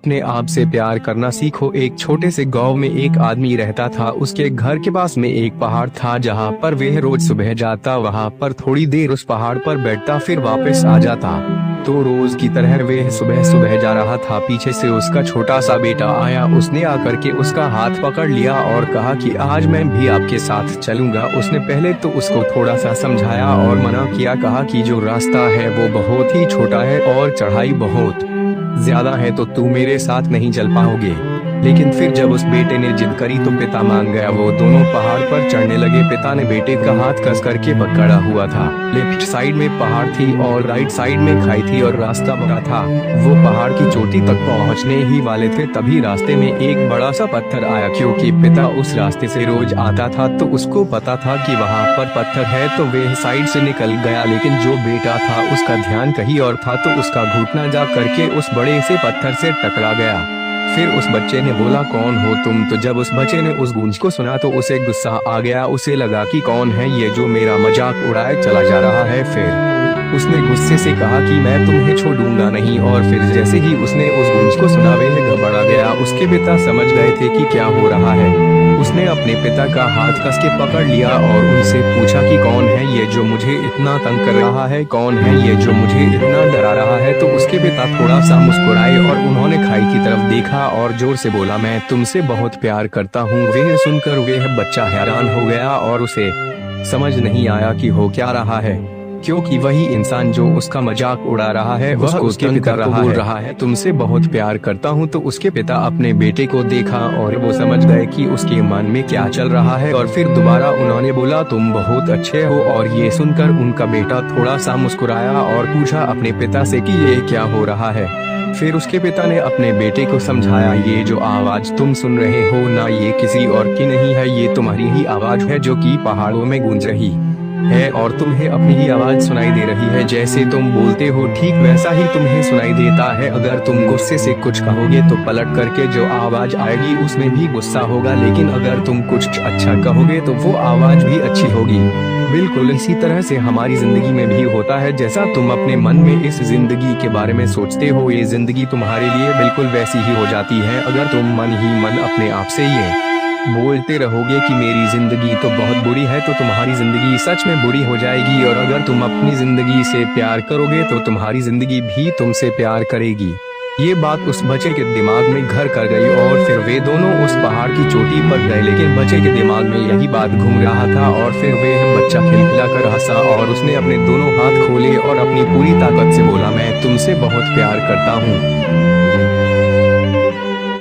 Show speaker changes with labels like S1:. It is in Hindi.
S1: अपने आप से प्यार करना सीखो। एक छोटे से गांव में एक आदमी रहता था। उसके घर के पास में एक पहाड़ था जहां पर वह रोज सुबह जाता, वहां पर थोड़ी देर उस पहाड़ पर बैठता, फिर वापस आ जाता। तो रोज की तरह वह सुबह सुबह जा रहा था। पीछे से उसका छोटा सा बेटा आया। उसने आकर के उसका हाथ पकड़ लिया और कहा कि आज मैं भी आपके साथ चलूंगा। उसने पहले तो उसको थोड़ा सा समझाया और मना किया, कहा कि जो रास्ता है वो बहुत ही छोटा है और चढ़ाई बहुत ज्यादा है, तो तू मेरे साथ नहीं चल पाओगे। लेकिन फिर जब उस बेटे ने जिद करी तो पिता मान गया। वो दोनों पहाड़ पर चढ़ने लगे। पिता ने बेटे का हाथ कस करके पकड़ा हुआ था। लेफ्ट साइड में पहाड़ थी और राइट साइड में खाई थी और रास्ता बड़ा था। वो पहाड़ की चोटी तक पहुंचने ही वाले थे, तभी रास्ते में एक बड़ा सा पत्थर आया। क्योंकि पिता उस रास्ते से रोज आता था तो उसको पता था कि वहाँ पर पत्थर है, तो वह साइड से निकल गया। लेकिन जो बेटा था उसका ध्यान कहीं और था, तो उसका घुटना जा करके उस बड़े से पत्थर से टकरा गया। फिर उस बच्चे ने बोला, कौन हो तुम? तो जब उस बच्चे ने उस गूंज को सुना तो उसे गुस्सा आ गया। उसे लगा कि कौन है ये जो मेरा मजाक उड़ाए चला जा रहा है। फिर उसने गुस्से से कहा कि मैं तुम्हें छोड़ूंगा नहीं। और फिर जैसे ही उसने उस गूंज को सुना वह घबरा गया। उसके पिता समझ गए थे कि क्या हो रहा है। उसने अपने पिता का हाथ कस के पकड़ लिया और उनसे पूछा कि कौन है ये जो मुझे इतना तंग कर रहा है, कौन है ये जो मुझे इतना डरा रहा है। तो उसके पिता थोड़ा सा मुस्कुराए और उन्होंने खाई की तरफ देखा और जोर से बोला, मैं तुमसे बहुत प्यार करता हूँ। वह सुनकर वह बच्चा हैरान हो गया और उसे समझ नहीं आया कि हो क्या रहा है, क्योंकि वही इंसान जो उसका मजाक उड़ा रहा है वह उसके पिता को बोल रहा है, तुमसे बहुत प्यार करता हूँ। तो उसके पिता अपने बेटे को देखा और वो समझ गए कि उसके मन में क्या चल रहा है। और फिर दोबारा उन्होंने बोला, तुम बहुत अच्छे हो। और ये सुनकर उनका बेटा थोड़ा सा मुस्कुराया और पूछा अपने पिता से कि ये क्या हो रहा है। फिर उसके पिता ने अपने बेटे को समझाया, ये जो आवाज तुम सुन रहे हो ना, ये किसी और की नहीं है, ये तुम्हारी ही आवाज है जो कि पहाड़ों में गूंज रही है और तुम्हें अपनी ही आवाज सुनाई दे रही है। जैसे तुम बोलते हो ठीक वैसा ही तुम्हें सुनाई देता है। अगर तुम गुस्से से कुछ कहोगे तो पलट करके जो आवाज आएगी उसमें भी गुस्सा होगा, लेकिन अगर तुम कुछ अच्छा कहोगे तो वो आवाज भी अच्छी होगी। बिल्कुल इसी तरह से हमारी जिंदगी में भी होता है। जैसा तुम अपने मन में इस जिंदगी के बारे में सोचते हो, ये जिंदगी तुम्हारे लिए बिल्कुल वैसी ही हो जाती है। अगर तुम मन ही मन अपने आप से ये बोलते रहोगे कि मेरी जिंदगी तो बहुत बुरी है, तो तुम्हारी जिंदगी सच में बुरी हो जाएगी। और अगर तुम अपनी जिंदगी से प्यार करोगे तो तुम्हारी जिंदगी भी तुमसे प्यार करेगी। ये बात उस बच्चे के दिमाग में घर कर गई और फिर वे दोनों उस पहाड़ की चोटी पर गए। लेकिन बच्चे के दिमाग में यही बात घूम रहा था और फिर वह बच्चा खिलखिला कर हंसा और उसने अपने दोनों हाथ खोले और अपनी पूरी ताकत से बोला, मैं तुमसे बहुत प्यार करता हूँ।